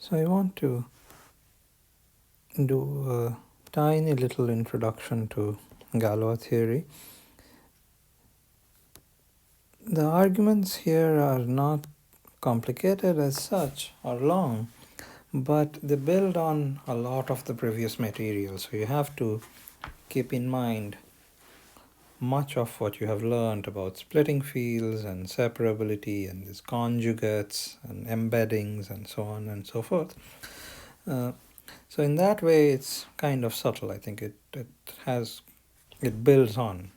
So I want to do a tiny little introduction to Galois theory. The arguments here are not complicated as such or long, but they build on a lot of the previous material. So you have to keep in mind much of what you have learned about splitting fields and separability and these conjugates and embeddings and so on and so forth. So in that way, it's kind of subtle. I think it builds on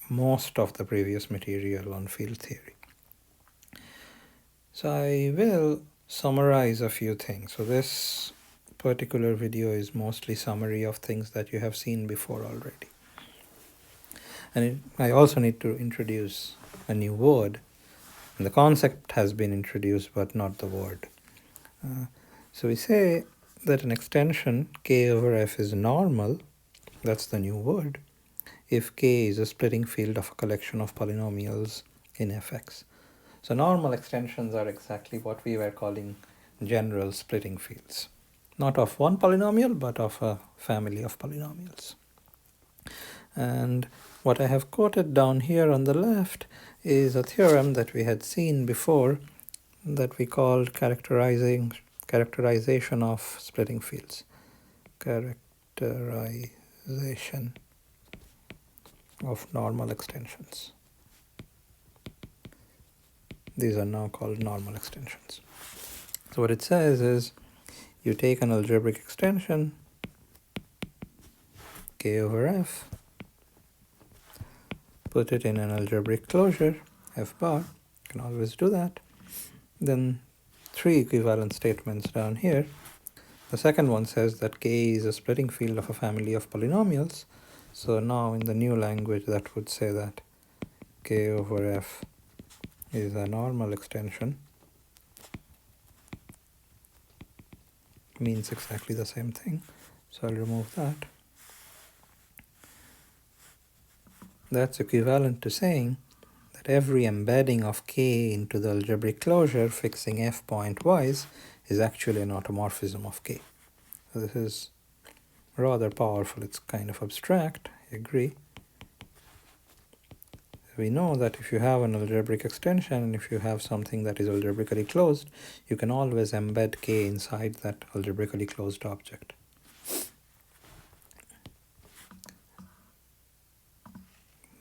most of the previous material on field theory. So I will summarize a few things. So this particular video is mostly summary of things that you have seen before already. And I also need to introduce a new word. And the concept has been introduced, but not the word. So we say that an extension K over F is normal, that's the new word, if K is a splitting field of a collection of polynomials in Fx. So normal extensions are exactly what we were calling general splitting fields. Not of one polynomial, but of a family of polynomials. And what I have quoted down here on the left is a theorem that we had seen before that we called characterization of splitting fields. Characterization of normal extensions. These are now called normal extensions. So what it says is you take an algebraic extension K over F, put it in an algebraic closure F bar, you can always do that. Then three equivalent statements down here. The second one says that K is a splitting field of a family of polynomials. So now in the new language that would say that K over F is a normal extension. Means exactly the same thing. So I'll remove that. That's equivalent to saying that every embedding of K into the algebraic closure fixing F pointwise is actually an automorphism of K. So this is rather powerful. It's kind of abstract, I agree. We know that if you have an algebraic extension and if you have something that is algebraically closed, you can always embed K inside that algebraically closed object.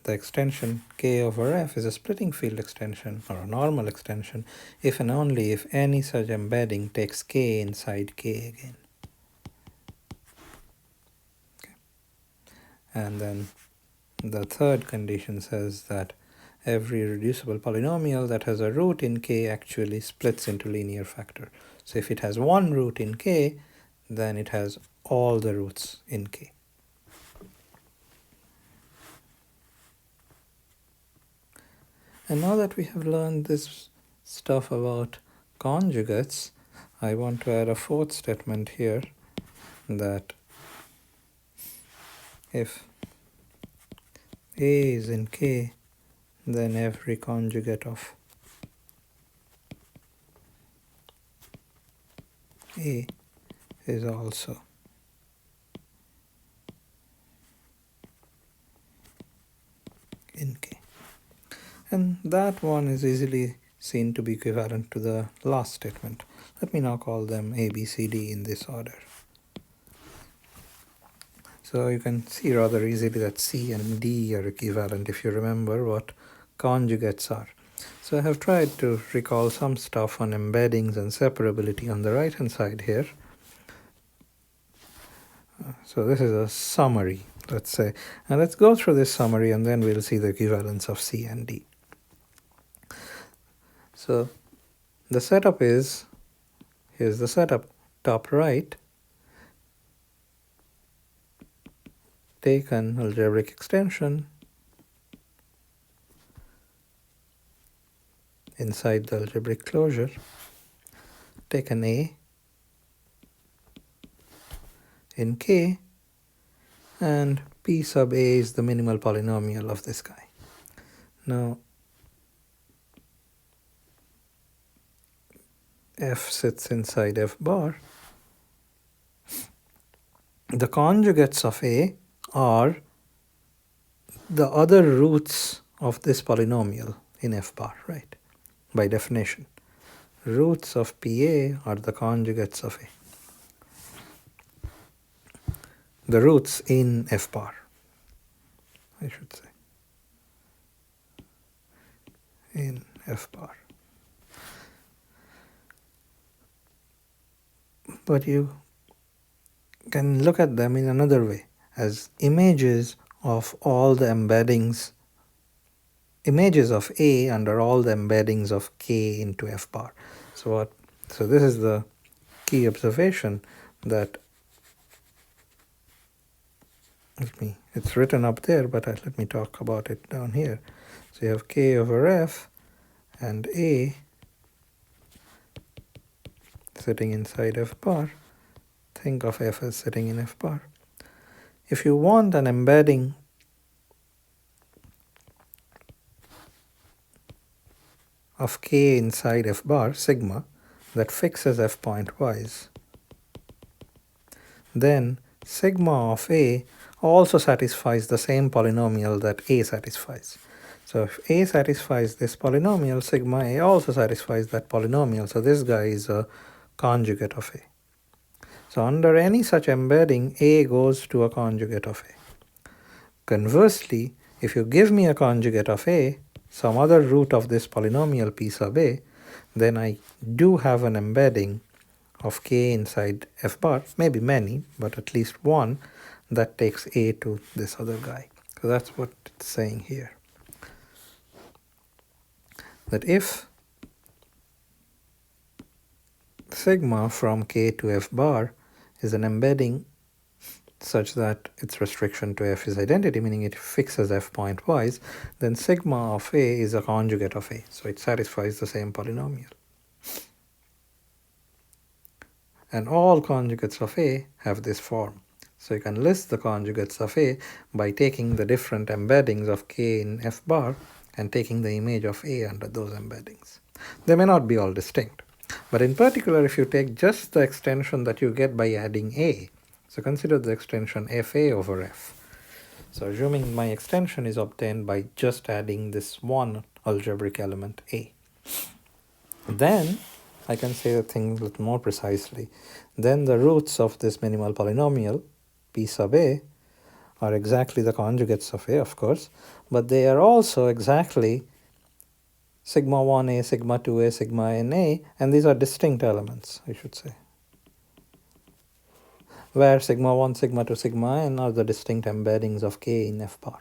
The extension K over F is a splitting field extension or a normal extension if and only if any such embedding takes K inside K again. Okay. And then the third condition says that every reducible polynomial that has a root in K actually splits into linear factor. So if it has one root in K, then it has all the roots in K. And now that we have learned this stuff about conjugates, I want to add a fourth statement here that if A is in K, then every conjugate of A is also in K. And that one is easily seen to be equivalent to the last statement. Let me now call them A, B, C, D in this order. So you can see rather easily that C and D are equivalent if you remember what conjugates are. So I have tried to recall some stuff on embeddings and separability on the right hand side here. So this is a summary, let's say. And let's go through this summary and then we'll see the equivalence of C and D. So the setup is, here's the setup, top right, take an algebraic extension inside the algebraic closure, take an A in K, and P sub A is the minimal polynomial of this guy. Now, f sits inside f bar, the conjugates of a are the other roots of this polynomial in f bar, right? By definition, roots of PA are the conjugates of a. The roots in f bar, I should say, in f bar. But you can look at them in another way, as images of all the embeddings, images of A under all the embeddings of K into f bar. So this is the key observation, that it's written up there, but let me talk about it down here. So you have K over F and A sitting inside F bar. Think of F as sitting in F bar. If you want an embedding of K inside F bar, sigma, that fixes F pointwise, then sigma of A also satisfies the same polynomial that A satisfies. So if A satisfies this polynomial, sigma A also satisfies that polynomial. So this guy is a conjugate of A. So under any such embedding, A goes to a conjugate of A. Conversely, if you give me a conjugate of A, some other root of this polynomial P sub A, then I do have an embedding of K inside F bar, maybe many, but at least one, that takes A to this other guy. So that's what it's saying here. That if sigma from K to F bar is an embedding such that its restriction to F is identity, meaning it fixes F pointwise, then sigma of A is a conjugate of A. So it satisfies the same polynomial. And all conjugates of A have this form. So you can list the conjugates of A by taking the different embeddings of K in F bar and taking the image of A under those embeddings. They may not be all distinct, but in particular, if you take just the extension that you get by adding A, so consider the extension FA over F. So assuming my extension is obtained by just adding this one algebraic element A, then I can say the thing a little more precisely. Then the roots of this minimal polynomial, P sub A, are exactly the conjugates of A, of course, but they are also exactly sigma 1A, sigma 2A, sigma NA, and these are distinct elements, I should say, where sigma 1, sigma 2, sigma n are the distinct embeddings of K in F bar.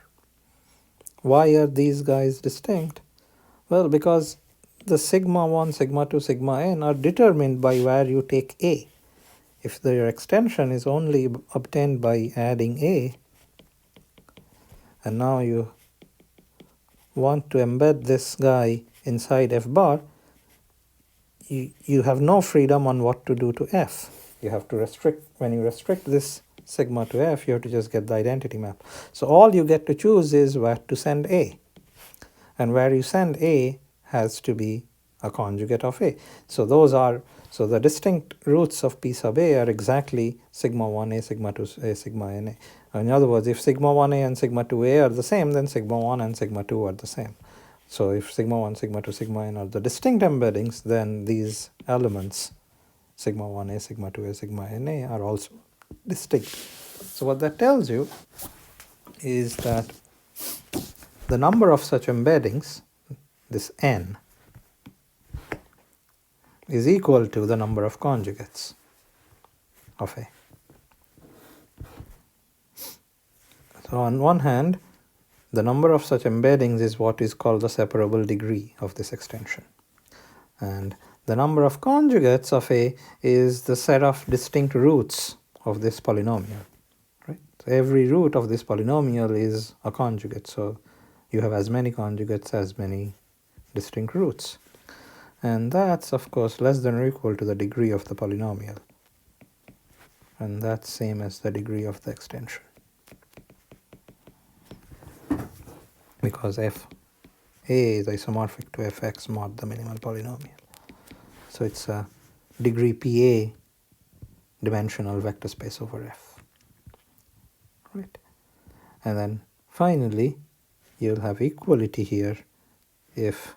Why are these guys distinct? Well, because the sigma 1, sigma 2, sigma n are determined by where you take A. If their extension is only obtained by adding A, and now you want to embed this guy inside F bar, you have no freedom on what to do to F. You have to restrict, when you restrict this sigma to F, you have to just get the identity map. So all you get to choose is where to send A. And where you send A has to be a conjugate of A. So the distinct roots of P sub A are exactly sigma 1A, sigma 2A, sigma NA. In other words, if sigma 1A and sigma 2A are the same, then sigma 1 and sigma 2 are the same. So if sigma 1, sigma 2, sigma n are the distinct embeddings, then these elements, sigma 1A, sigma 2A, sigma NA, are also distinct. So what that tells you is that the number of such embeddings, this n, is equal to the number of conjugates of A. So on one hand, the number of such embeddings is what is called the separable degree of this extension. And the number of conjugates of A is the set of distinct roots of this polynomial. Right? So every root of this polynomial is a conjugate. So you have as many conjugates as many distinct roots. And that's, of course, less than or equal to the degree of the polynomial. And that's same as the degree of the extension. Because F A is isomorphic to Fx mod the minimal polynomial. So it's a degree PA dimensional vector space over F. Right? And then finally, you'll have equality here if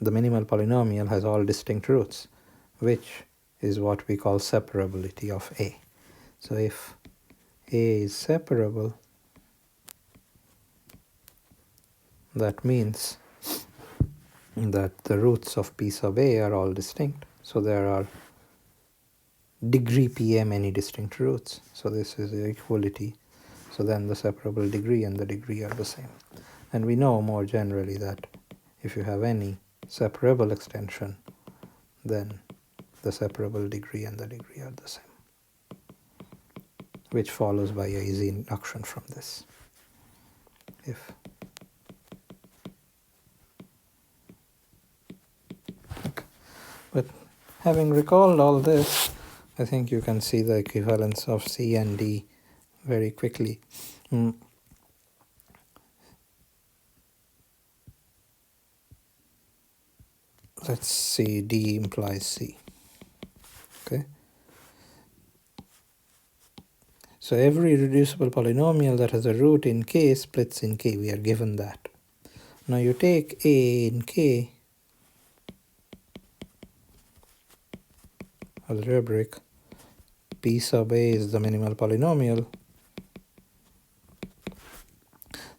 the minimal polynomial has all distinct roots, which is what we call separability of A. So if A is separable, that means that the roots of P sub A are all distinct. So there are degree PA many distinct roots. So this is the equality. So then the separable degree and the degree are the same. And we know more generally that if you have any separable extension, then the separable degree and the degree are the same, which follows by a easy induction from this. If okay. But having recalled all this, I think you can see the equivalence of C and D very quickly. Let's see, D implies C. Okay. So every reducible polynomial that has a root in K splits in K. We are given that. Now you take A in K, algebraic, P sub A is the minimal polynomial.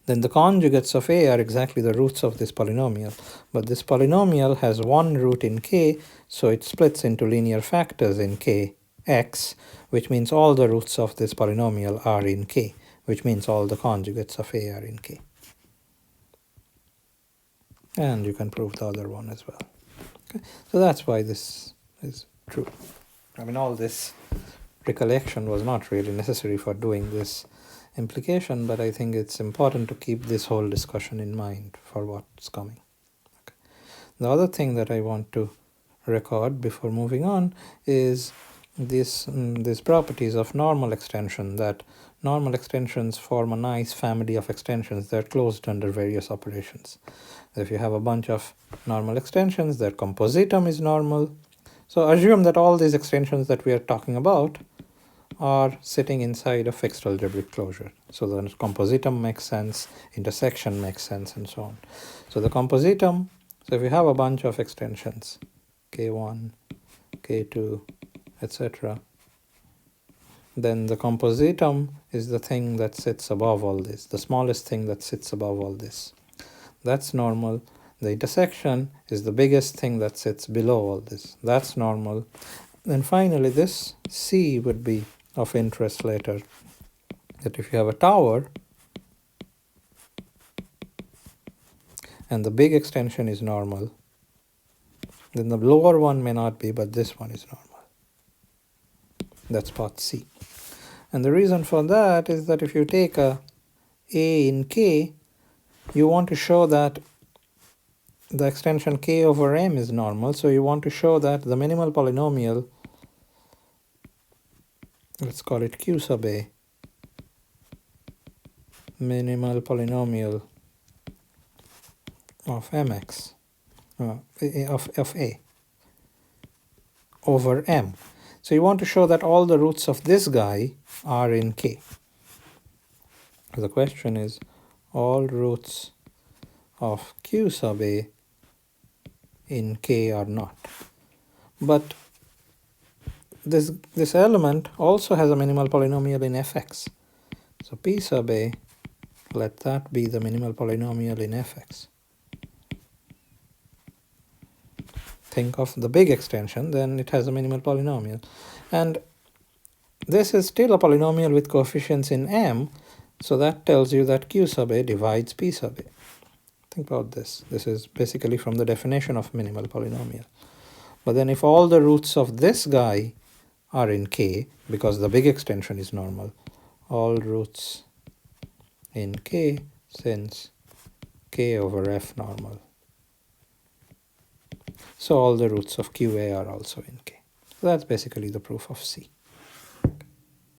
Then the conjugates of A are exactly the roots of this polynomial. But this polynomial has one root in K, so it splits into linear factors in K, X, which means all the roots of this polynomial are in K, which means all the conjugates of A are in K. And you can prove the other one as well. Okay? So that's why this is true. I mean, all this recollection was not really necessary for doing this implication, but I think it's important to keep this whole discussion in mind for what's coming. Okay. The other thing that I want to record before moving on is these properties of normal extension, that normal extensions form a nice family of extensions that are closed under various operations. If you have a bunch of normal extensions, their compositum is normal. So assume that all these extensions that we are talking about are sitting inside a fixed algebraic closure. So the compositum makes sense, intersection makes sense, and so on. So the compositum, so if you have a bunch of extensions, K1, K2, etc., then the compositum is the thing that sits above all this, the smallest thing that sits above all this. That's normal. The intersection is the biggest thing that sits below all this. That's normal. Then finally, this C would be of interest later, that if you have a tower and the big extension is normal, then the lower one may not be, but this one is normal. That's part C. And the reason for that is that if you take a in K, you want to show that the extension K over M is normal. So you want to show that the minimal polynomial, let's call it Q sub A, minimal polynomial of Mx, of A over M. So you want to show that all the roots of this guy are in K. The question is, all roots of Q sub A in K are not. But this element also has a minimal polynomial in Fx. So P sub A, let that be the minimal polynomial in Fx. Think of the big extension, then it has a minimal polynomial. And this is still a polynomial with coefficients in M, so that tells you that Q sub A divides P sub A. Think about this. This is basically from the definition of minimal polynomial. But then if all the roots of this guy are in K, because the big extension is normal, all roots in K since K over F normal. So all the roots of QA are also in K. So that's basically the proof of C.